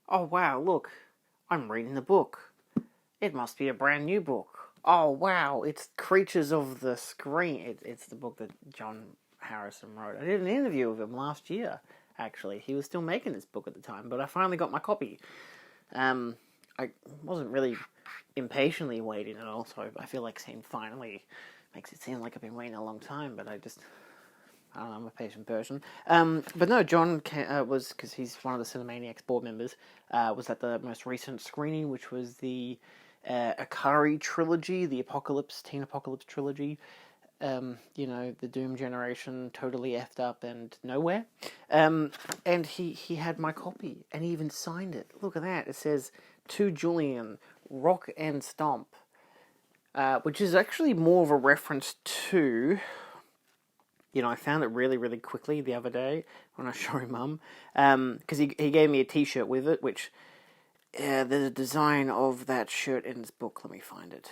Oh wow, look, I'm reading the book. It must be a brand new book. Oh wow, it's Creatures of the Screen. It's the book that John Harrison wrote. I did an interview with him last year, actually. He was still making this book at the time, but I finally got my copy. I wasn't really impatiently waiting at all, so I feel like saying finally makes it seem like I've been waiting a long time, but I don't know, I'm a patient person. But no, John was, because he's one of the Cinemaniacs board members, was at the most recent screening, which was the Akari trilogy, the Teen Apocalypse trilogy. The Doom generation totally effed up and nowhere. And he had my copy, and he even signed it. Look at that. It says, "To Julian, Rock and Stomp," which is actually more of a reference to... I found it really, really quickly the other day when I showed Mum, because he gave me a T-shirt with it, which there's a design of that shirt in this book. Let me find it.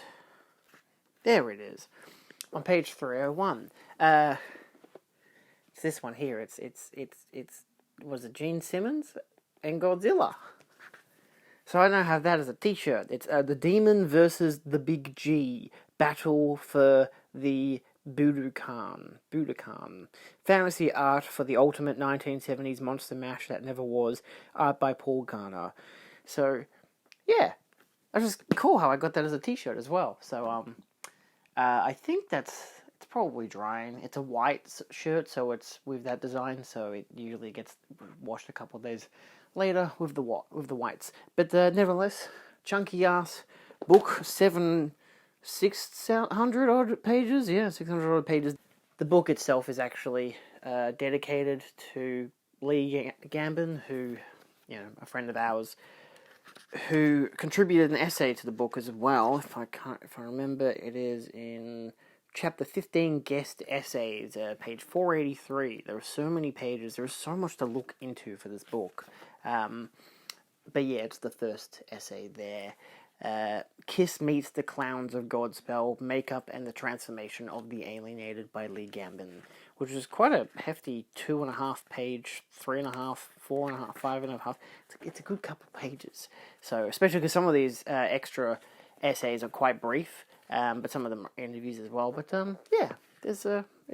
There it is, on page 301. It's this one here. It's was it Gene Simmons and Godzilla? So I now have that as a T-shirt. It's the Demon versus the Big G battle for the Budokan. Fantasy art for the ultimate 1970s monster mash that never was. Art by Paul Garner. So, yeah. That's just cool how I got that as a T-shirt as well. So, I think it's probably drying. It's a white shirt, so it's with that design, so it usually gets washed a couple of days later with the whites. But nevertheless, chunky ass book, 600 odd pages. Yeah, 600 odd pages. The book itself is actually dedicated to Lee Gambin, who, a friend of ours, who contributed an essay to the book as well. If I remember, it is in chapter 15, guest essays, page 483. There are so many pages. There is so much to look into for this book. But yeah, it's the first essay there. Kiss meets the Clowns of Godspell, Makeup and the Transformation of the Alienated by Lee Gambin, which is quite a hefty 2.5 page, 3.5, 4.5, 5.5. It's a good couple pages. So, especially because some of these extra essays are quite brief, but some of them are interviews as well. But yeah, it's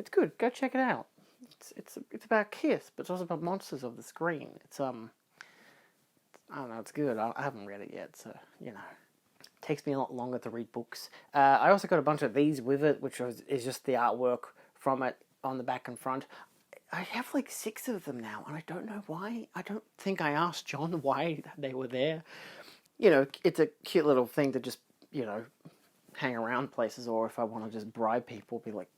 good. Go check it out. It's about Kiss, but it's also about monsters of the screen. It's I don't know, it's good. I haven't read it yet, so it takes me a lot longer to read books. I also got a bunch of these with it, which is just the artwork from it on the back and front. I have like 6 of them now, and I don't know why. I don't think I asked John why they were there. It's a cute little thing to just, hang around places, or if I want to just bribe people, be like,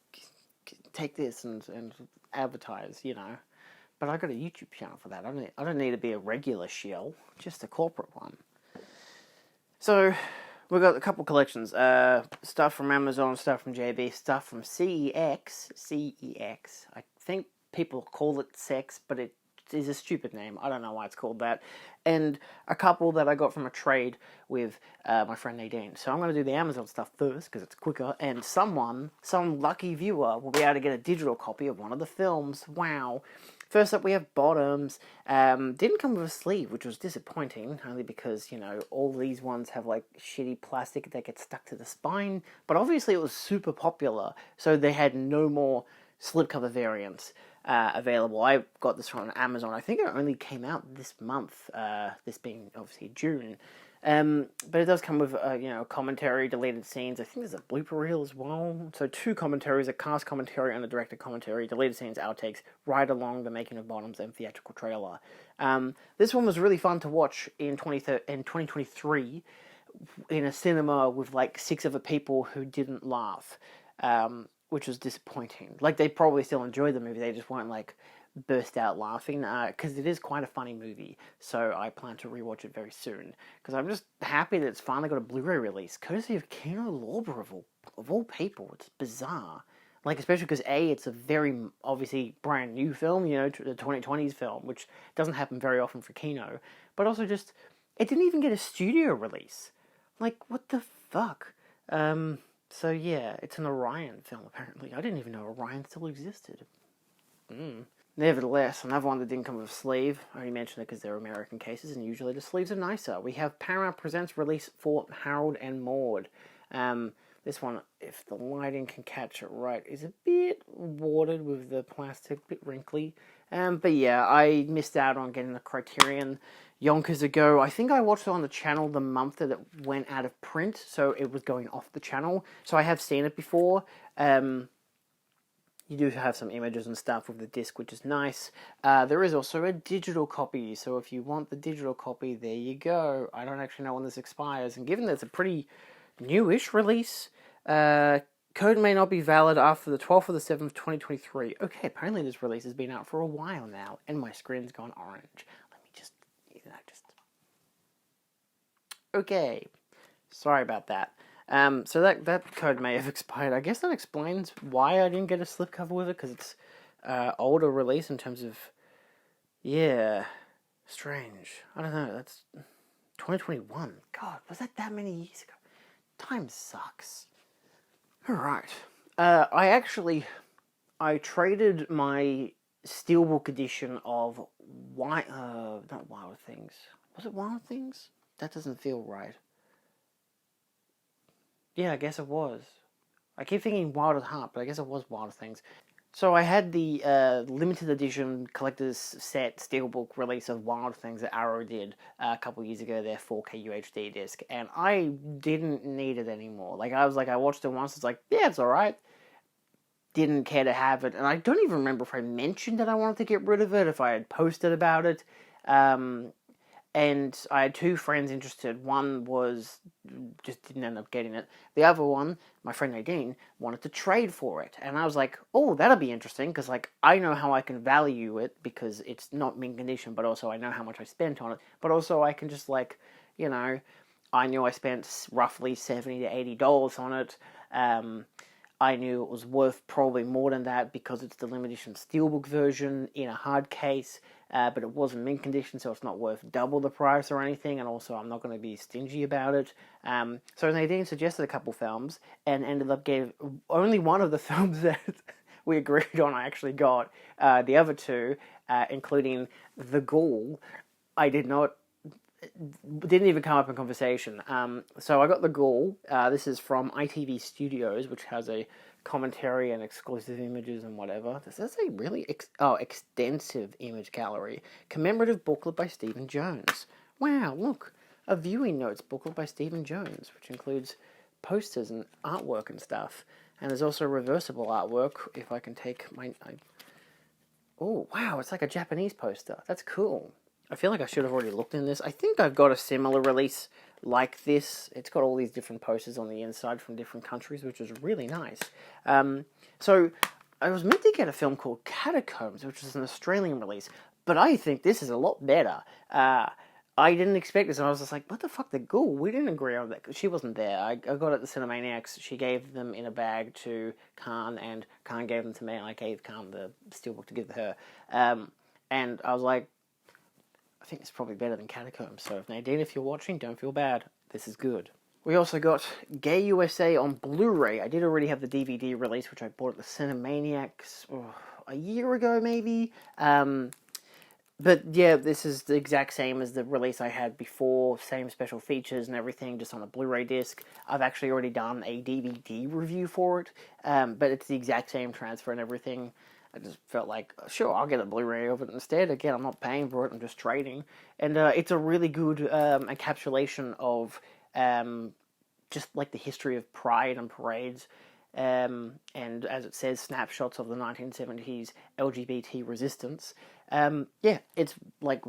take this and advertise, But I got a YouTube channel for that. I don't need to be a regular shill, just a corporate one. So, we've got a couple collections. Stuff from Amazon, stuff from JB, stuff from CEX. I think people call it Sex, but it is a stupid name. I don't know why it's called that. And a couple that I got from a trade with my friend Nadine. So I'm going to do the Amazon stuff first, because it's quicker. And some lucky viewer will be able to get a digital copy of one of the films. Wow. First up, we have Bottoms. Didn't come with a sleeve, which was disappointing, only because, all these ones have, like, shitty plastic that gets stuck to the spine. But obviously it was super popular, so they had no more slipcover variants available. I got this from Amazon. I think it only came out this month, this being, obviously, June. But it does come with, commentary, deleted scenes. I think there's a blooper reel as well. So 2 commentaries, a cast commentary and a director commentary, deleted scenes, outtakes, right along the making of Bottoms and theatrical trailer. This one was really fun to watch in 2023 in a cinema with like 6 other people who didn't laugh, which was disappointing. Like, they probably still enjoyed the movie, they just weren't like burst out laughing, because it is quite a funny movie, so I plan to rewatch it very soon, because I'm just happy that it's finally got a Blu-ray release, courtesy of Kino Lorber of all people. It's bizarre, like, especially because it's a very obviously brand new film, the 2020s film, which doesn't happen very often for Kino, but also just, it didn't even get a studio release. Like, what the fuck? So yeah, it's an Orion film, apparently. I didn't even know Orion still existed. Nevertheless, another one that didn't come with a sleeve. I only mentioned it because they're American cases, and usually the sleeves are nicer. We have Paramount Presents release for Harold and Maude. This one, if the lighting can catch it right, is a bit watered with the plastic, a bit wrinkly. But yeah, I missed out on getting the Criterion yonkers ago. I think I watched it on the channel the month that it went out of print, so it was going off the channel. So I have seen it before. You do have some images and stuff with the disc, which is nice. There is also a digital copy, so if you want the digital copy, there you go. I don't actually know when this expires, and given that it's a pretty newish release, code may not be valid after the 12th of the 7th, 2023. Okay, apparently this release has been out for a while now, and my screen's gone orange. Let me just... Okay. Sorry about that. So that code may have expired. I guess that explains why I didn't get a slipcover with it, because it's older release in terms of... Yeah. Strange. I don't know, that's 2021. God, was that many years ago? Time sucks. Alright. I traded my Steelbook edition of not Wild Things. Was it Wild Things? That doesn't feel right. Yeah, I guess it was. I keep thinking Wild at Heart, but I guess it was Wild Things. So I had the limited edition collector's set steelbook release of Wild Things that Arrow did a couple years ago, their 4K UHD disc, and I didn't need it anymore. I watched it once, it's like, yeah, it's alright. Didn't care to have it, and I don't even remember if I mentioned that I wanted to get rid of it, if I had posted about it. And I had two friends interested. One just didn't end up getting it. The other one, my friend Nadine, wanted to trade for it. And I was like, oh, that'll be interesting, because, I know how I can value it, because it's not mint condition, but also I know how much I spent on it. But also I can just, I knew I spent roughly $70 to $80 on it. I knew it was worth probably more than that because it's the limited edition steelbook version in a hard case, but it wasn't mint condition, so it's not worth double the price or anything, and also I'm not going to be stingy about it. So Nadine suggested a couple films, and ended up getting only one of the films that we agreed on I actually got. The other two, including The Ghoul, didn't even come up in conversation. So I got The Ghoul. This is from ITV Studios, which has a commentary and exclusive images and whatever. This is a really extensive image gallery. Commemorative booklet by Stephen Jones. Wow, look. A viewing notes booklet by Stephen Jones, which includes posters and artwork and stuff. And there's also reversible artwork, if I can take my... Oh, wow, it's like a Japanese poster. That's cool. I feel like I should have already looked in this. I think I've got a similar release like this. It's got all these different posters on the inside from different countries, which is really nice. So I was meant to get a film called Catacombs, which is an Australian release, but I think this is a lot better. I didn't expect this, and I was just like, what the fuck, The Ghoul? We didn't agree on that. She wasn't there. I got it at the Cinemaniacs. She gave them in a bag to Khan, and Khan gave them to me, and I gave Khan the steelbook to give to her. And I was like, I think it's probably better than Catacombs, so Nadine, if you're watching, don't feel bad. This is good. We also got Gay USA on Blu-ray. I did already have the DVD release, which I bought at the Cinemaniacs a year ago, maybe. But yeah, this is the exact same as the release I had before, same special features and everything, just on a Blu-ray disc. I've actually already done a DVD review for it, but it's the exact same transfer and everything. I just felt like, sure, I'll get a Blu-ray of it instead. Again, I'm not paying for it, I'm just trading. And it's a really good encapsulation of just like the history of pride and parades. And as it says, snapshots of the 1970s LGBT resistance. Yeah, it's like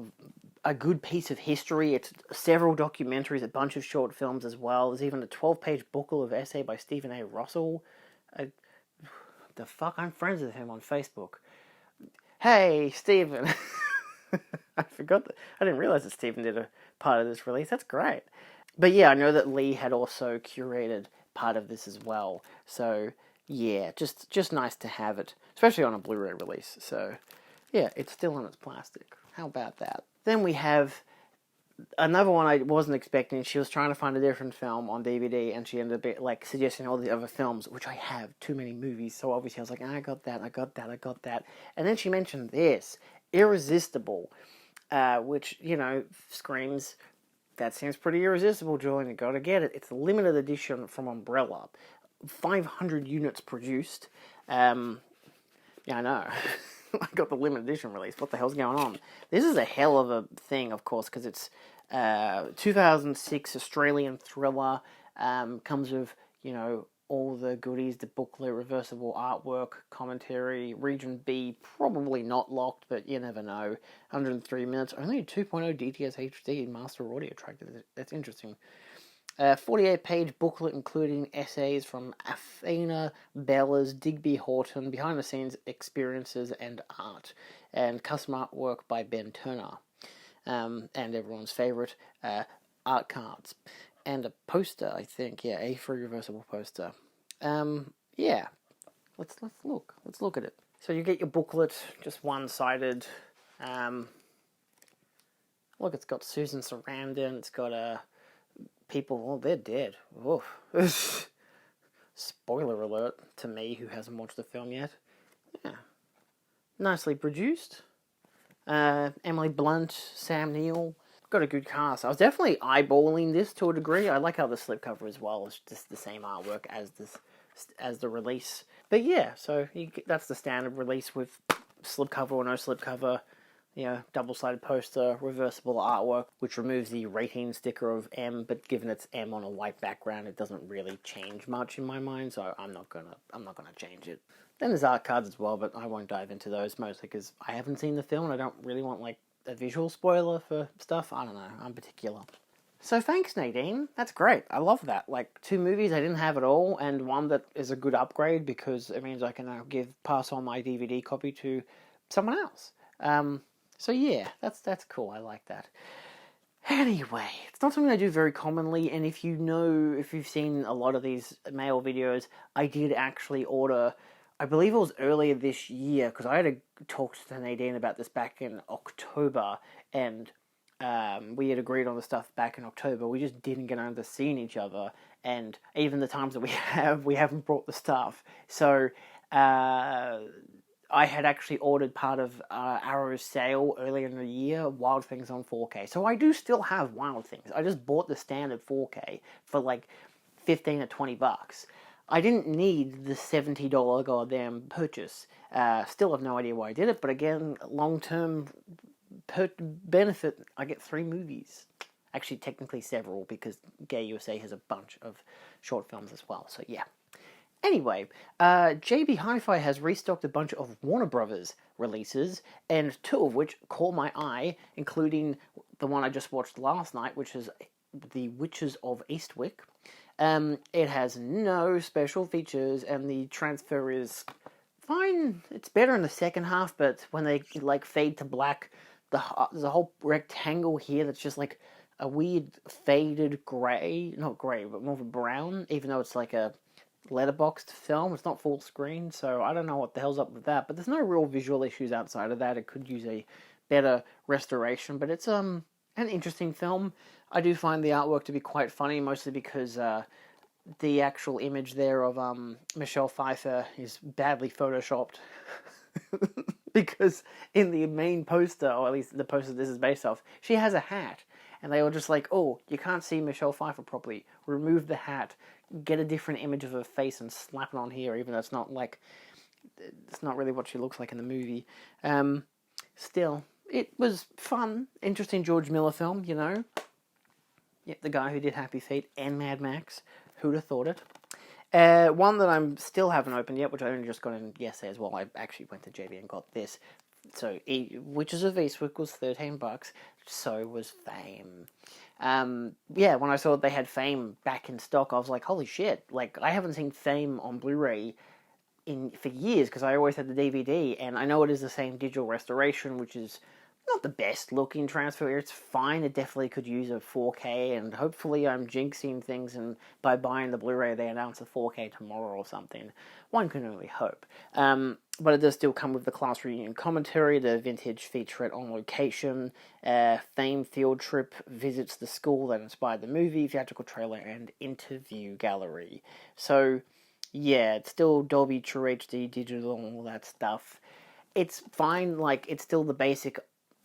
a good piece of history. It's several documentaries, a bunch of short films as well. There's even a 12-page booklet of essay by Stephen A. Russell. The fuck? I'm friends with him on Facebook. Hey, Stephen. I forgot that. I didn't realize that Stephen did a part of this release. That's great. But yeah, I know that Lee had also curated part of this as well. So yeah, just nice to have it, especially on a Blu-ray release. So yeah, it's still on its plastic. How about that? Then we have another one I wasn't expecting. She was trying to find a different film on DVD, and she ended up like suggesting all the other films, which I have too many movies. So obviously I was like, I got that, I got that, I got that. And then she mentioned this, Irresistible, which screams, that seems pretty irresistible, Julian. You gotta get it. It's a limited edition from Umbrella, 500 units produced. Yeah, I know. I got the limited edition release. What the hell's going on? This is a hell of a thing, of course, because it's 2006 Australian thriller. Comes with, all the goodies, the booklet, reversible artwork, commentary, region B, probably not locked, but you never know. 103 minutes, only a 2.0 DTS HD master audio track. That's interesting. 48-page booklet including essays from Athena Bella's, Digby Horton, behind-the-scenes experiences and art, and custom artwork by Ben Turner, and everyone's favourite, art cards. And a poster, I think, A3 reversible poster. Yeah, let's look. Let's look at it. So you get your booklet, just one-sided. Look, it's got Susan Sarandon. It's got people. Oh, they're dead. Oof. Spoiler alert to me, who hasn't watched the film yet. Yeah, nicely produced. Emily Blunt, Sam Neill. Got a good cast. I was definitely eyeballing this to a degree. I like how the slipcover as well is just the same artwork as the release. But yeah, so that's the standard release with slipcover or no slipcover. Double-sided poster, reversible artwork, which removes the rating sticker of M, but given it's M on a white background, it doesn't really change much in my mind, so I'm not gonna change it. Then there's art cards as well, but I won't dive into those, mostly because I haven't seen the film and I don't really want a visual spoiler for stuff. I don't know, I'm particular. So thanks, Nadine. That's great. I love that. 2 movies I didn't have at all, and one that is a good upgrade because it means I can now pass on my DVD copy to someone else. So yeah, that's cool. I like that. Anyway, it's not something I do very commonly, and if you've seen a lot of these mail videos, I did actually order, I believe it was earlier this year, because I had talked to Nadine about this back in October, and we had agreed on the stuff back in October. We just didn't get around to seeing each other, and even the times that we haven't brought the stuff. So, I had actually ordered part of Arrow's sale earlier in the year, Wild Things on 4K. So I do still have Wild Things. I just bought the standard 4K for 15 or 20 bucks. I didn't need the $70 goddamn purchase. Still have no idea why I did it, but again, long-term benefit, I get 3 movies. Actually, technically several, because Gay USA has a bunch of short films as well, so yeah. Anyway, JB Hi-Fi has restocked a bunch of Warner Brothers releases, and 2 of which caught my eye, including the one I just watched last night, which is The Witches of Eastwick. It has no special features, and the transfer is fine. It's better in the second half, but when they fade to black, there's a whole rectangle here that's just a weird faded grey, not grey, but more of a brown, even though it's a letterboxed film. It's not full screen, so I don't know what the hell's up with that, but there's no real visual issues outside of that. It could use a better restoration, but it's an interesting film. I do find the artwork to be quite funny, mostly because the actual image there of Michelle Pfeiffer is badly photoshopped. Because in the main poster, or at least the poster this is based off, she has a hat. And they were just oh, you can't see Michelle Pfeiffer properly. Remove the hat. Get a different image of her face and slap it on here, even though it's not it's not really what she looks like in the movie. Still, it was fun, interesting George Miller film, Yep, the guy who did Happy Feet and Mad Max. Who'd have thought it? One that I'm still haven't opened yet, which I only just got in yesterday as well. I actually went to JB and got this. So, Witches of Eastwick was $13. So was Fame. Yeah, when I saw they had Fame back in stock, I was like, holy shit. I haven't seen Fame on Blu-ray for years, because I always had the DVD, and I know it is the same digital restoration, which is not the best looking transfer. It's fine. It definitely could use a 4K, and hopefully I'm jinxing things, and by buying the Blu-ray they announce a 4K tomorrow or something. One can only hope. But it does still come with the class reunion commentary, the vintage featurette on location, theme field trip, visits the school that inspired the movie, theatrical trailer, and interview gallery. So, yeah, it's still Dolby True HD digital and all that stuff. It's fine, like, it's still the basic,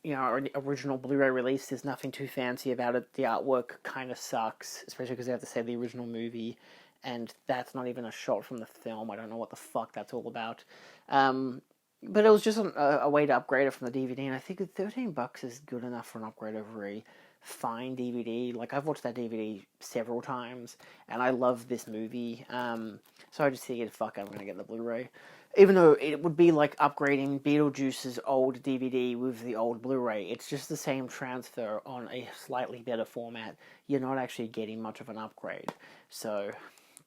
original Blu-ray release. There's nothing too fancy about it. The artwork kind of sucks, especially because they have to say the original movie, and that's not even a shot from the film. I don't know what the fuck that's all about. But it was just a way to upgrade it from the DVD, and I think $13 is good enough for an upgrade over a fine DVD. Like, I've watched that DVD several times, and I love this movie, so I just figured, fuck, I'm gonna get the Blu-ray. Even though it would be like upgrading Beetlejuice's old DVD with the old Blu-ray, it's just the same transfer on a slightly better format. You're not actually getting much of an upgrade. So,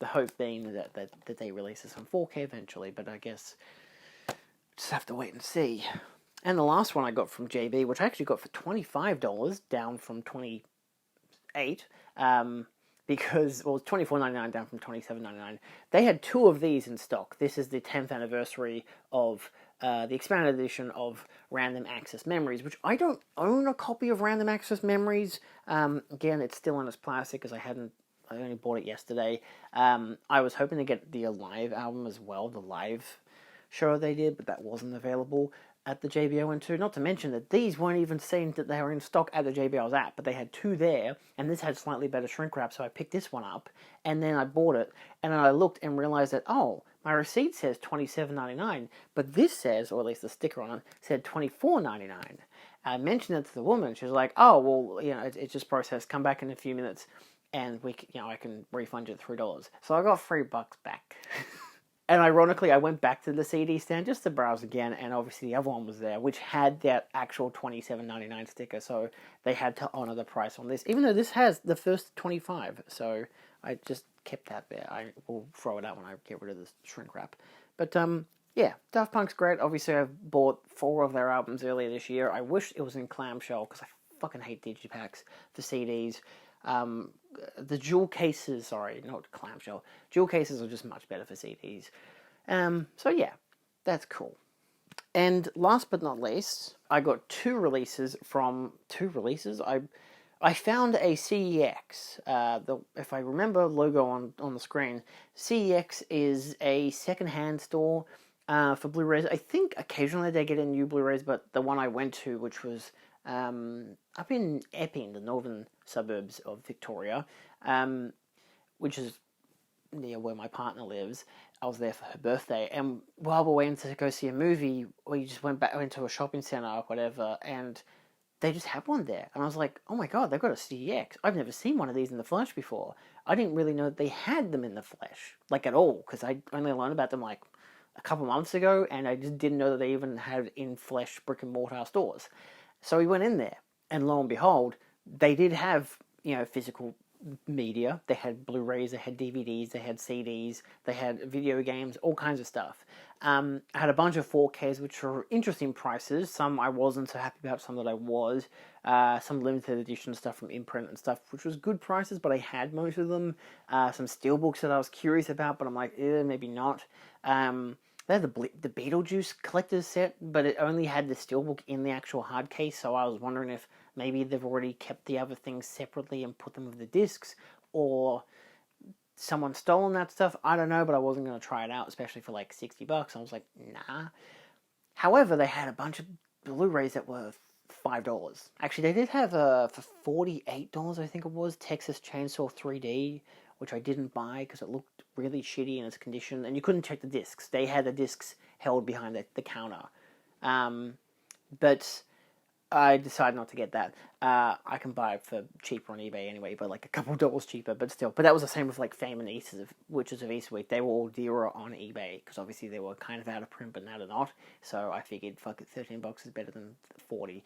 the hope being that they release this on 4K eventually, but I guess just have to wait and see. And the last one I got from JB, which I actually got for $25, down from $28, because it was $24.99 down from $27.99. They had 2 of these in stock. This is the 10th anniversary of the expanded edition of Random Access Memories, which I don't own a copy of Random Access Memories. Again, it's still in its plastic because I only bought it yesterday. I was hoping to get the Alive album as well, the live show they did, but that wasn't available at the JB I went to. Not to mention that these weren't even seen that they were in stock at the JB I was at, but they had 2 there, and this had slightly better shrink wrap, so I picked this one up, and then I bought it, and then I looked and realized that, oh, my receipt says $27.99, but this says, or at least the sticker on it, said $24.99. I mentioned it to the woman. She was like, oh, well, it's just processed. Come back in a few minutes, and I can refund you $3. So I got $3 back. And ironically, I went back to the CD stand just to browse again, and obviously the other one was there, which had that actual $27.99 sticker, so they had to honor the price on this, even though this has the first 25, so I just kept that there. I will throw it out when I get rid of the shrink wrap. But, yeah, Daft Punk's great. Obviously, I've bought 4 of their albums earlier this year. I wish it was in clamshell, because I fucking hate digipacks for CDs. The jewel cases, sorry, not clamshell. Jewel cases are just much better for CDs. So yeah, that's cool. And last but not least, I got 2 releases. I found a CEX. If I remember logo on the screen, CEX is a second-hand store for Blu-rays. I think occasionally they get in new Blu-rays, but the one I went to, which was up in Epping, the northern suburbs of Victoria, which is near where my partner lives. I was there for her birthday, and while we went to go see a movie, we just went to a shopping centre or whatever, and they just had one there. And I was like, oh my god, they've got a CEX. I've never seen one of these in the flesh before. I didn't really know that they had them in the flesh, like at all, because I only learned about them like a couple months ago, and I just didn't know that they even had in flesh brick and mortar stores. So we went in there, and lo and behold, they did have, physical media. They had Blu-rays, they had DVDs, they had CDs, they had video games, all kinds of stuff. I had a bunch of 4Ks, which were interesting prices. Some I wasn't so happy about, some that I was. Some limited edition stuff from imprint and stuff, which was good prices, but I had most of them. Some steelbooks that I was curious about, but I'm like, maybe not. They had the Beetlejuice collector's set, but it only had the steelbook in the actual hard case, so I was wondering if maybe they've already kept the other things separately and put them with the discs, or someone's stolen that stuff. I don't know, but I wasn't going to try it out, especially for like $60. I was like, nah. However, they had a bunch of Blu-rays that were $5. Actually, they did have for $48, I think it was, Texas Chainsaw 3D, which I didn't buy because it looked really shitty in its condition, and you couldn't check the discs. They had the discs held behind the counter. But I decided not to get that. I can buy it for cheaper on eBay anyway, but like a couple dollars cheaper, but still. But that was the same with like Fame and Witches of Eastwick. They were all dearer on eBay, because obviously they were kind of out of print, but now they're not. So I figured, fuck it, $13 is better than $40.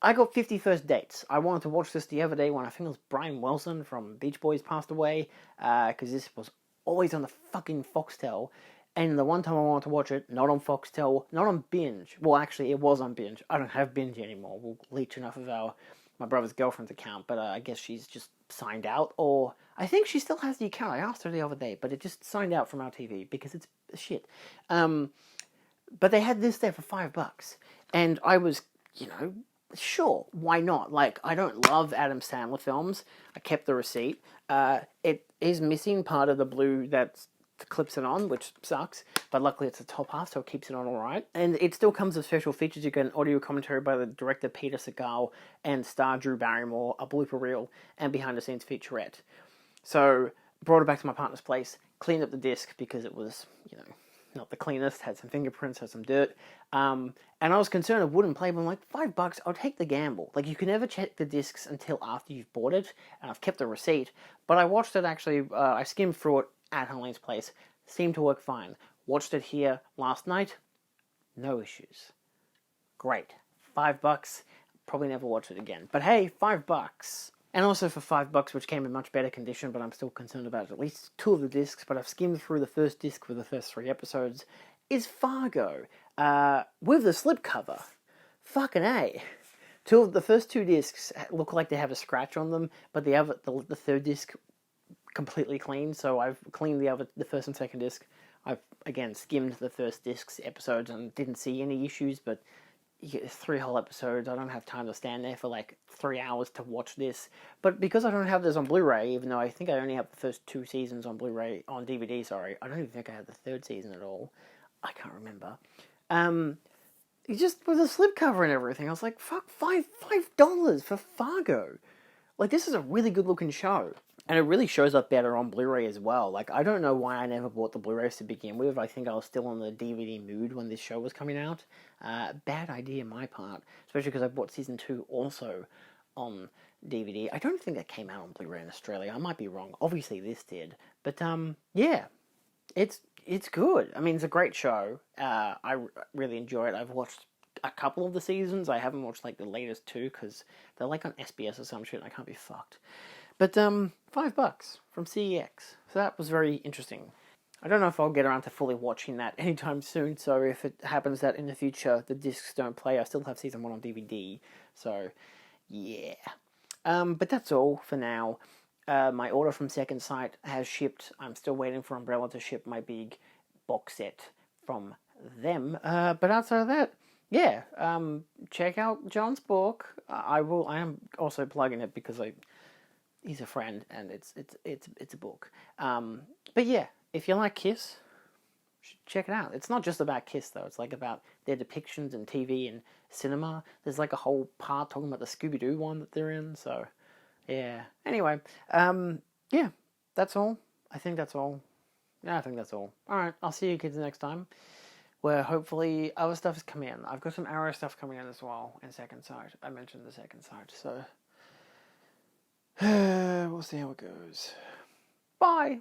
I got 50 First Dates. I wanted to watch this the other day when I think it was Brian Wilson from Beach Boys passed away, because this was always on the fucking Foxtel. And the one time I wanted to watch it, not on Foxtel, not on Binge. Well, actually, it was on Binge. I don't have Binge anymore. We'll leech enough of my brother's girlfriend's account, but I guess she's just signed out, or I think she still has the account. I asked her the other day, but it just signed out from our TV because it's shit. But they had this there for $5, and I was, sure, why not? Like, I don't love Adam Sandler films. I kept the receipt. It is missing part of the blue that clips it on, which sucks, but luckily it's the top half, so it keeps it on alright. And it still comes with special features. You get an audio commentary by the director Peter Segal and star Drew Barrymore, a blooper reel, and behind-the-scenes featurette. So, brought it back to my partner's place, cleaned up the disc because it was, not the cleanest, had some fingerprints, had some dirt, and I was concerned it wouldn't play, but I'm like, $5, I'll take the gamble. Like, you can never check the discs until after you've bought it, and I've kept the receipt, but I watched it actually, I skimmed through it at Helene's place, seemed to work fine. Watched it here last night, no issues. Great. $5, probably never watch it again. But hey, $5. And also for $5, which came in much better condition, but I'm still concerned about at least 2 of the discs, but I've skimmed through the first disc for the first 3 episodes, is Fargo, with the slipcover. Fucking A. The first 2 discs look like they have a scratch on them, but the third disc completely clean, so I've cleaned the first and second disc. I've, again, skimmed the first disc's episodes and didn't see any issues, but you get 3 whole episodes. I don't have time to stand there for like 3 hours to watch this. But because I don't have this on Blu-ray, even though I think I only have the first 2 seasons on Blu-ray, on DVD, sorry. I don't even think I have the 3rd season at all. I can't remember. Just with the slipcover and everything, I was like, fuck, $5 for Fargo. Like, this is a really good looking show. And it really shows up better on Blu-ray as well. Like, I don't know why I never bought the Blu-rays to begin with. I think I was still on the DVD mood when this show was coming out. Bad idea on my part. Especially because I bought Season 2 also on DVD. I don't think that came out on Blu-ray in Australia. I might be wrong. Obviously this did. But, yeah. It's good. I mean, it's a great show. I really enjoy it. I've watched a couple of the seasons. I haven't watched, like, the latest 2, because they're, like, on SBS or some shit, and I can't be fucked. But, $5 from CEX. So that was very interesting. I don't know if I'll get around to fully watching that anytime soon, so if it happens that in the future the discs don't play, I still have Season 1 on DVD. So, yeah. But that's all for now. My order from Second Sight has shipped. I'm still waiting for Umbrella to ship my big box set from them. But outside of that, yeah, check out John's book. I am also plugging it because he's a friend and it's a book. But yeah, if you like Kiss, check it out. It's not just about Kiss though. It's like about their depictions in TV and cinema. There's like a whole part talking about the Scooby-Doo one that they're in. So yeah. Anyway, yeah, that's all. I think that's all. Yeah, I think that's all. All right, I'll see you kids next time, where hopefully other stuff is coming in. I've got some Arrow stuff coming in as well in Second Sight. I mentioned the Second Sight, so we'll see how it goes. Bye!